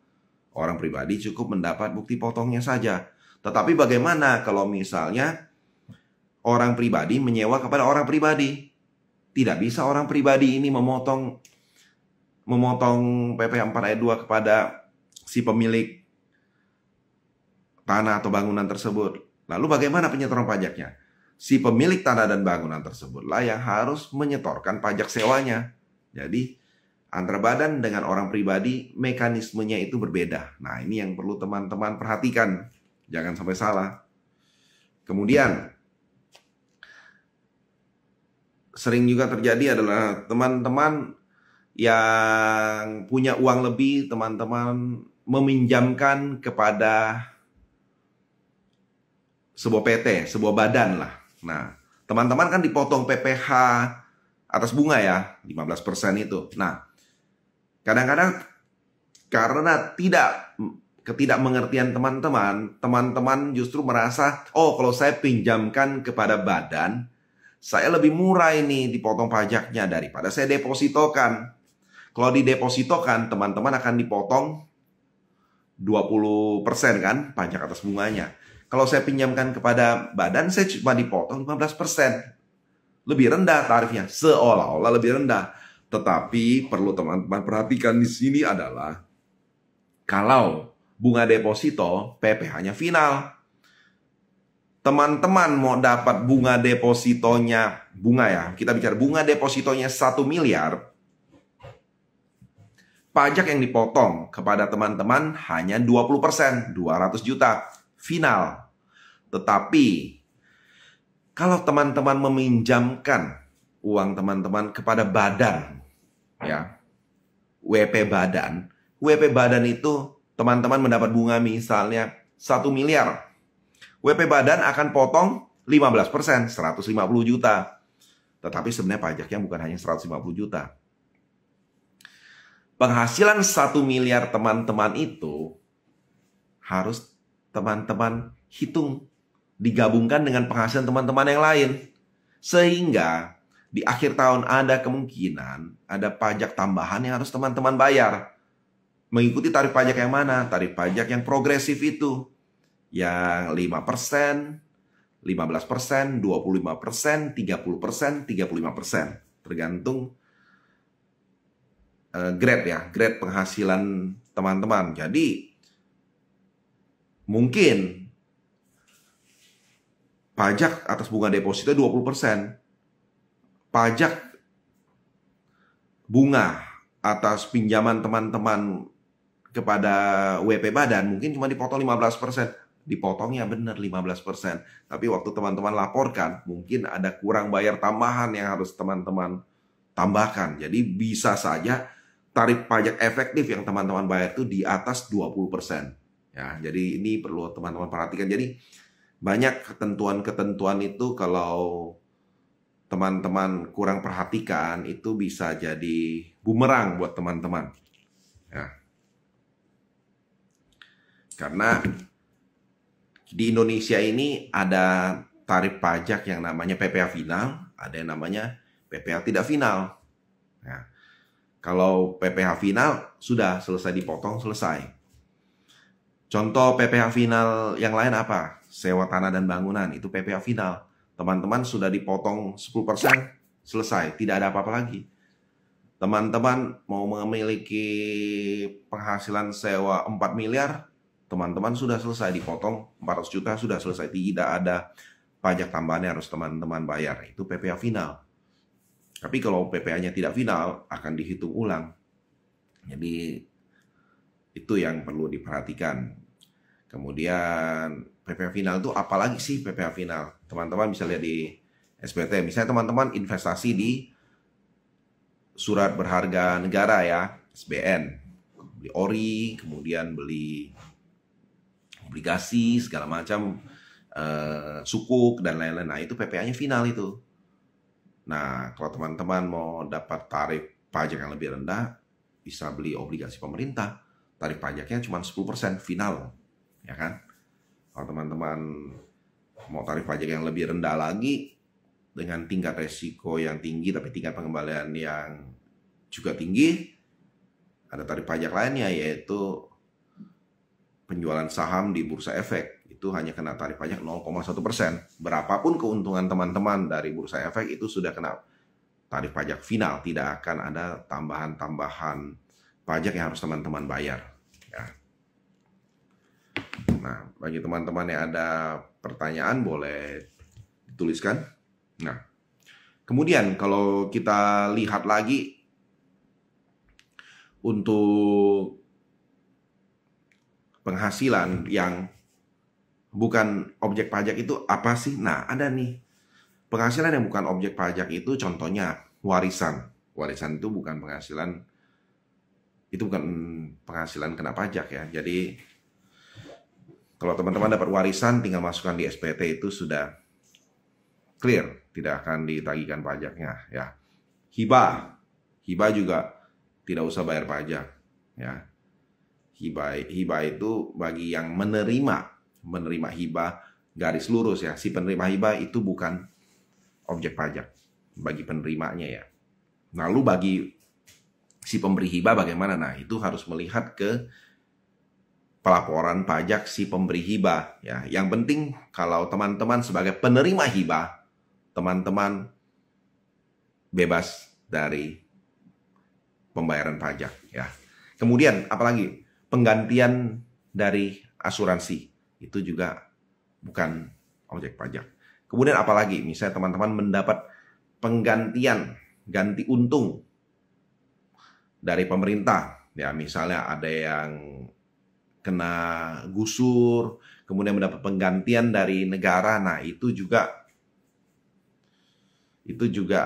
Orang pribadi cukup mendapat bukti potongnya saja. Tetapi bagaimana kalau misalnya orang pribadi menyewa kepada orang pribadi? Tidak bisa orang pribadi ini memotong PPh 4 ayat 2 kepada si pemilik tanah atau bangunan tersebut. Lalu bagaimana penyetoran pajaknya? Si pemilik tanah dan bangunan tersebutlah yang harus menyetorkan pajak sewanya. Jadi antara badan dengan orang pribadi mekanismenya itu berbeda. Nah, ini yang perlu teman-teman perhatikan. Jangan sampai salah. Kemudian sering juga terjadi adalah teman-teman yang punya uang lebih, teman-teman meminjamkan kepada sebuah PT, sebuah badan lah. Nah, teman-teman kan dipotong PPh atas bunga ya, 15% itu. Nah, kadang-kadang karena ketidakmengertian teman-teman justru merasa, oh kalau saya pinjamkan kepada badan, saya lebih murah ini dipotong pajaknya daripada saya depositokan. Kalau didepositokan, teman-teman akan dipotong 20% kan pajak atas bunganya. Kalau saya pinjamkan kepada badan, saya cuma dipotong 15%. Lebih rendah tarifnya, seolah-olah lebih rendah. Tetapi perlu teman-teman perhatikan di sini adalah kalau bunga deposito, PPh-nya final. Teman-teman mau dapat bunga depositonya, bunga ya, kita bicara bunga depositonya 1 miliar. Pajak yang dipotong kepada teman-teman hanya 20%, 200 juta final. Tetapi kalau teman-teman meminjamkan uang teman-teman kepada badan, ya, WP badan itu teman-teman mendapat bunga misalnya 1 miliar. WP badan akan potong 15%, 150 juta. Tetapi sebenarnya pajaknya bukan hanya 150 juta. Penghasilan 1 miliar teman-teman itu harus teman-teman hitung, digabungkan dengan penghasilan teman-teman yang lain. Sehingga di akhir tahun ada kemungkinan ada pajak tambahan yang harus teman-teman bayar. Mengikuti tarif pajak yang mana? Tarif pajak yang progresif itu. Yang 5%, 15%, 25%, 30%, 35%. Tergantung grade ya, grade penghasilan teman-teman. Jadi mungkin pajak atas bunga deposito 20%. Pajak bunga atas pinjaman teman-teman kepada WP badan mungkin cuma dipotong 15%. Dipotongnya benar 15%. Tapi waktu teman-teman laporkan, mungkin ada kurang bayar tambahan yang harus teman-teman tambahkan. Jadi bisa saja tarif pajak efektif yang teman-teman bayar itu di atas 20%. Ya, jadi ini perlu teman-teman perhatikan. Jadi banyak ketentuan-ketentuan itu kalau teman-teman kurang perhatikan itu bisa jadi bumerang buat teman-teman. Ya. Karena di Indonesia ini ada tarif pajak yang namanya PPh final, ada yang namanya PPh tidak final. Nah, kalau PPh final sudah selesai dipotong, selesai. Contoh PPh final yang lain apa? Sewa tanah dan bangunan, itu PPh final. Teman-teman sudah dipotong 10%, selesai, tidak ada apa-apa lagi. Teman-teman mau memiliki penghasilan sewa 4 miliar, teman-teman sudah selesai dipotong 400 juta, sudah selesai. Tidak ada pajak tambahan yang harus teman-teman bayar. Itu PPh final. Tapi kalau PPh-nya tidak final, akan dihitung ulang. Jadi itu yang perlu diperhatikan. Kemudian PPh final itu apalagi sih PPh final? Teman-teman bisa lihat di SPT. Misalnya teman-teman investasi di surat berharga negara ya, SBN. Beli ori, kemudian beli obligasi, segala macam, sukuk, dan lain-lain. Nah, itu PPh-nya final itu. Nah, kalau teman-teman mau dapat tarif pajak yang lebih rendah, bisa beli obligasi pemerintah. Tarif pajaknya cuma 10% final, ya kan? Kalau teman-teman mau tarif pajak yang lebih rendah lagi, dengan tingkat resiko yang tinggi, tapi tingkat pengembalian yang juga tinggi, ada tarif pajak lainnya, yaitu penjualan saham di bursa efek. Itu hanya kena tarif pajak 0,1%. Berapapun keuntungan teman-teman dari bursa efek, itu sudah kena tarif pajak final. Tidak akan ada tambahan-tambahan pajak yang harus teman-teman bayar. Ya. Nah, bagi teman-teman yang ada pertanyaan, boleh dituliskan. Nah, kemudian kalau kita lihat lagi untuk penghasilan yang bukan objek pajak itu apa sih? Nah, ada nih. Penghasilan yang bukan objek pajak itu contohnya warisan. Warisan itu bukan penghasilan, itu bukan penghasilan kena pajak ya. Jadi kalau teman-teman dapat warisan, tinggal masukkan di SPT, itu sudah clear, tidak akan ditagihkan pajaknya ya. Hibah, hibah juga tidak usah bayar pajak ya. Hibah itu bagi yang menerima hibah, garis lurus ya. Si penerima hibah itu bukan objek pajak bagi penerimanya ya. Lalu bagi si pemberi hibah bagaimana? Nah, itu harus melihat ke pelaporan pajak si pemberi hibah ya. Yang penting kalau teman-teman sebagai penerima hibah, teman-teman bebas dari pembayaran pajak ya. Kemudian apalagi? Penggantian dari asuransi itu juga bukan objek pajak. Kemudian apalagi? Misalnya teman-teman mendapat penggantian, ganti untung dari pemerintah ya. Misalnya ada yang kena gusur, kemudian mendapat penggantian dari negara. Nah, itu juga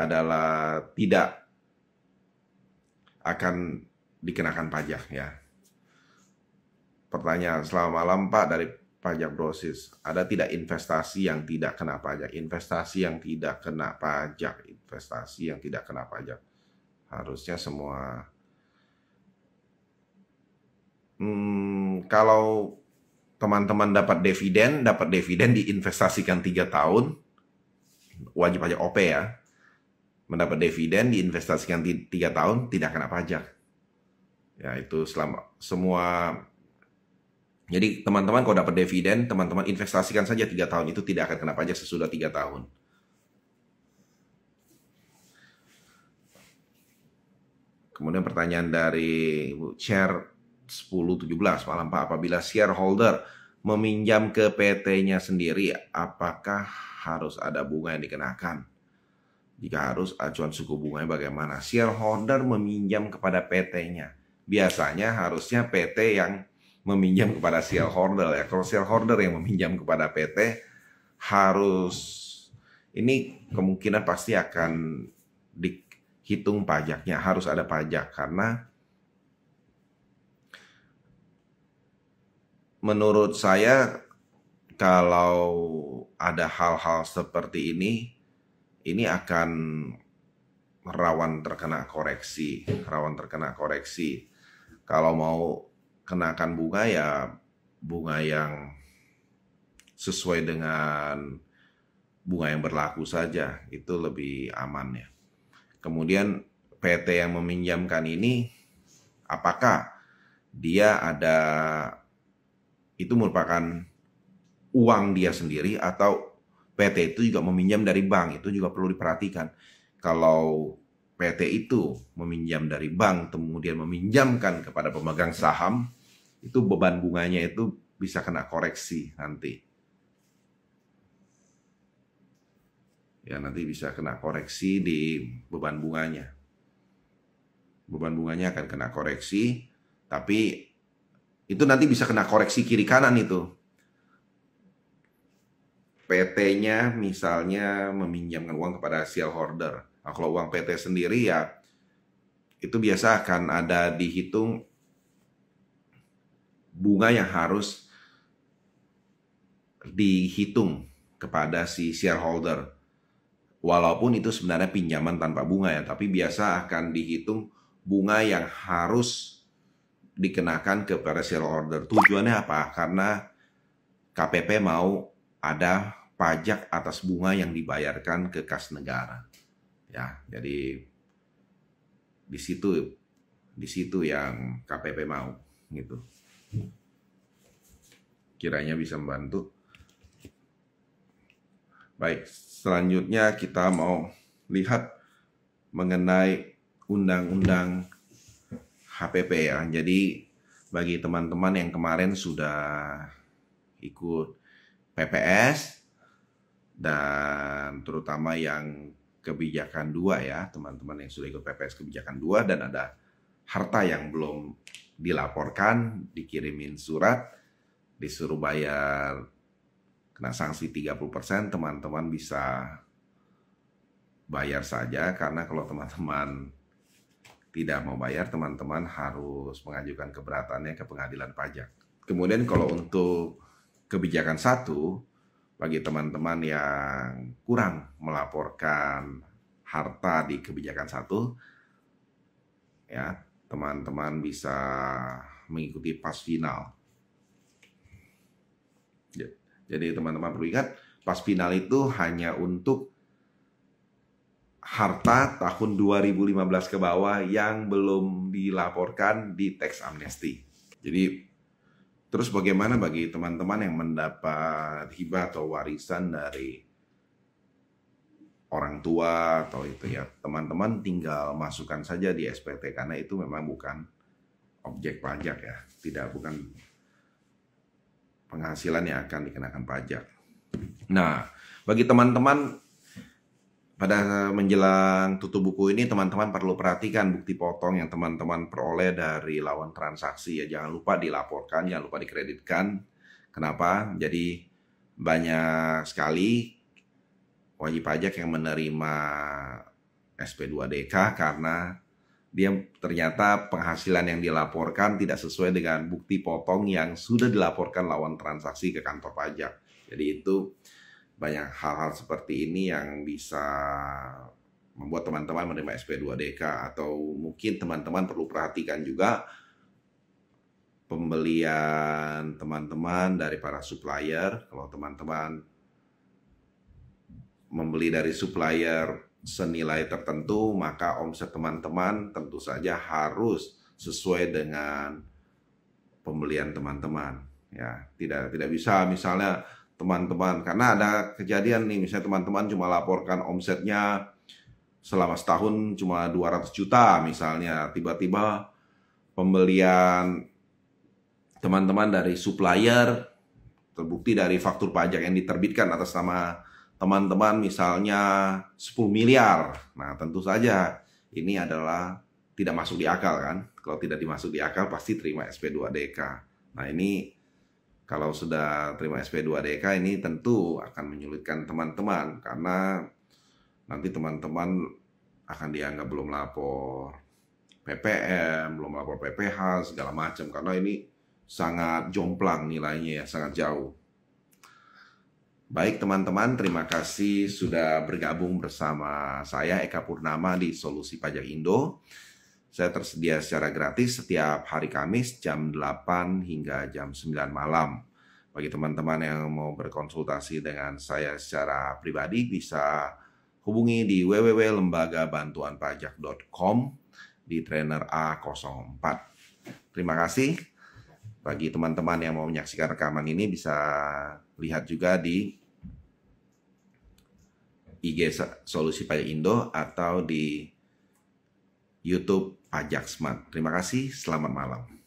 adalah tidak akan dikenakan pajak ya. Pertanyaan, selamat malam Pak, dari Pajak Brosis. Ada tidak investasi yang tidak kena pajak? Investasi yang tidak kena pajak. Investasi yang tidak kena pajak. Harusnya semua. Kalau teman-teman dapat dividen diinvestasikan 3 tahun, wajib pajak OP ya. Mendapat dividen diinvestasikan 3 tahun, tidak kena pajak. Ya, itu selama semua. Jadi teman-teman kalau dapat dividen, teman-teman investasikan saja 3 tahun, itu tidak akan kena pajak sesudah 3 tahun. Kemudian pertanyaan dari Share 1017, malam Pak, apabila shareholder meminjam ke PT-nya sendiri, apakah harus ada bunga yang dikenakan? Jika harus, acuan suku bunganya bagaimana? Shareholder meminjam kepada PT-nya. Biasanya harusnya PT yang meminjam kepada shareholder ya. Kalau shareholder yang meminjam kepada PT, ini kemungkinan pasti akan dihitung pajaknya, harus ada pajak. Karena menurut saya kalau ada hal-hal seperti ini akan rawan terkena koreksi. Kalau mau kenakan bunga ya bunga yang sesuai dengan bunga yang berlaku saja, itu lebih aman ya. Kemudian PT yang meminjamkan ini, apakah dia itu merupakan uang dia sendiri atau PT itu juga meminjam dari bank, itu juga perlu diperhatikan. Kalau PT itu meminjam dari bank, kemudian meminjamkan kepada pemegang saham, itu beban bunganya itu bisa kena koreksi nanti. Ya, nanti bisa kena koreksi di beban bunganya. Beban bunganya akan kena koreksi, tapi itu nanti bisa kena koreksi kiri kanan itu. PT-nya misalnya meminjamkan uang kepada shareholder. Nah, kalau uang PT sendiri ya itu biasa akan ada dihitung bunga yang harus dihitung kepada si shareholder. Walaupun itu sebenarnya pinjaman tanpa bunga ya, tapi biasa akan dihitung bunga yang harus dikenakan kepada shareholder. Tujuannya apa? Karena KPP mau ada pajak atas bunga yang dibayarkan ke kas negara. Ya, jadi di situ yang KPP mau gitu. Kiranya bisa membantu. Baik, selanjutnya kita mau lihat mengenai undang-undang HPP ya. Jadi bagi teman-teman yang kemarin sudah ikut PPS dan terutama yang kebijakan 2 ya, teman-teman yang sudah ikut PPS kebijakan 2 dan ada harta yang belum dilaporkan, dikirimin surat, disuruh bayar, kena sanksi 30%, teman-teman bisa bayar saja, karena kalau teman-teman tidak mau bayar, teman-teman harus mengajukan keberatannya ke pengadilan pajak. Kemudian kalau untuk kebijakan 1, bagi teman-teman yang kurang melaporkan harta di kebijakan 1, ya, teman-teman bisa mengikuti pas final. Jadi teman-teman perlu ingat, pas final itu hanya untuk harta tahun 2015 ke bawah yang belum dilaporkan di tax amnesty. Jadi terus bagaimana bagi teman-teman yang mendapat hibah atau warisan dari orang tua atau itu ya, teman-teman tinggal masukkan saja di SPT karena itu memang bukan objek pajak ya, bukan penghasilan yang akan dikenakan pajak. Nah, bagi teman-teman pada menjelang tutup buku ini, teman-teman perlu perhatikan bukti potong yang teman-teman peroleh dari lawan transaksi ya. Jangan lupa dilaporkan, jangan lupa dikreditkan. Kenapa? Jadi banyak sekali wajib pajak yang menerima SP2DK karena dia ternyata penghasilan yang dilaporkan tidak sesuai dengan bukti potong yang sudah dilaporkan lawan transaksi ke kantor pajak. Jadi itu banyak hal-hal seperti ini yang bisa membuat teman-teman menerima SP2DK. Atau mungkin teman-teman perlu perhatikan juga pembelian teman-teman dari para supplier. Kalau teman-teman membeli dari supplier senilai tertentu, maka omset teman-teman tentu saja harus sesuai dengan pembelian teman-teman. Ya, tidak bisa misalnya teman-teman, karena ada kejadian nih, misalnya teman-teman cuma laporkan omsetnya selama setahun cuma 200 juta misalnya, tiba-tiba pembelian teman-teman dari supplier terbukti dari faktur pajak yang diterbitkan atas nama teman-teman misalnya 10 miliar. Nah, tentu saja ini adalah tidak masuk di akal kan. Kalau tidak dimasuk di akal pasti terima SP2DK. Nah, ini kalau sudah terima SP2DK ini tentu akan menyulitkan teman-teman karena nanti teman-teman akan dianggap belum lapor PPM, belum lapor PPH, segala macam, karena ini sangat jomplang nilainya ya, sangat jauh. Baik teman-teman, terima kasih sudah bergabung bersama saya Eka Purnama di Solusi Pajak Indo. Saya tersedia secara gratis setiap hari Kamis jam 8 hingga jam 9 malam. Bagi teman-teman yang mau berkonsultasi dengan saya secara pribadi bisa hubungi di www.lembagabantuanpajak.com di trainer A04. Terima kasih. Bagi teman-teman yang mau menyaksikan rekaman ini bisa lihat juga di IG Solusi Pajak Indo atau di YouTube Pajak Smart. Terima kasih, selamat malam.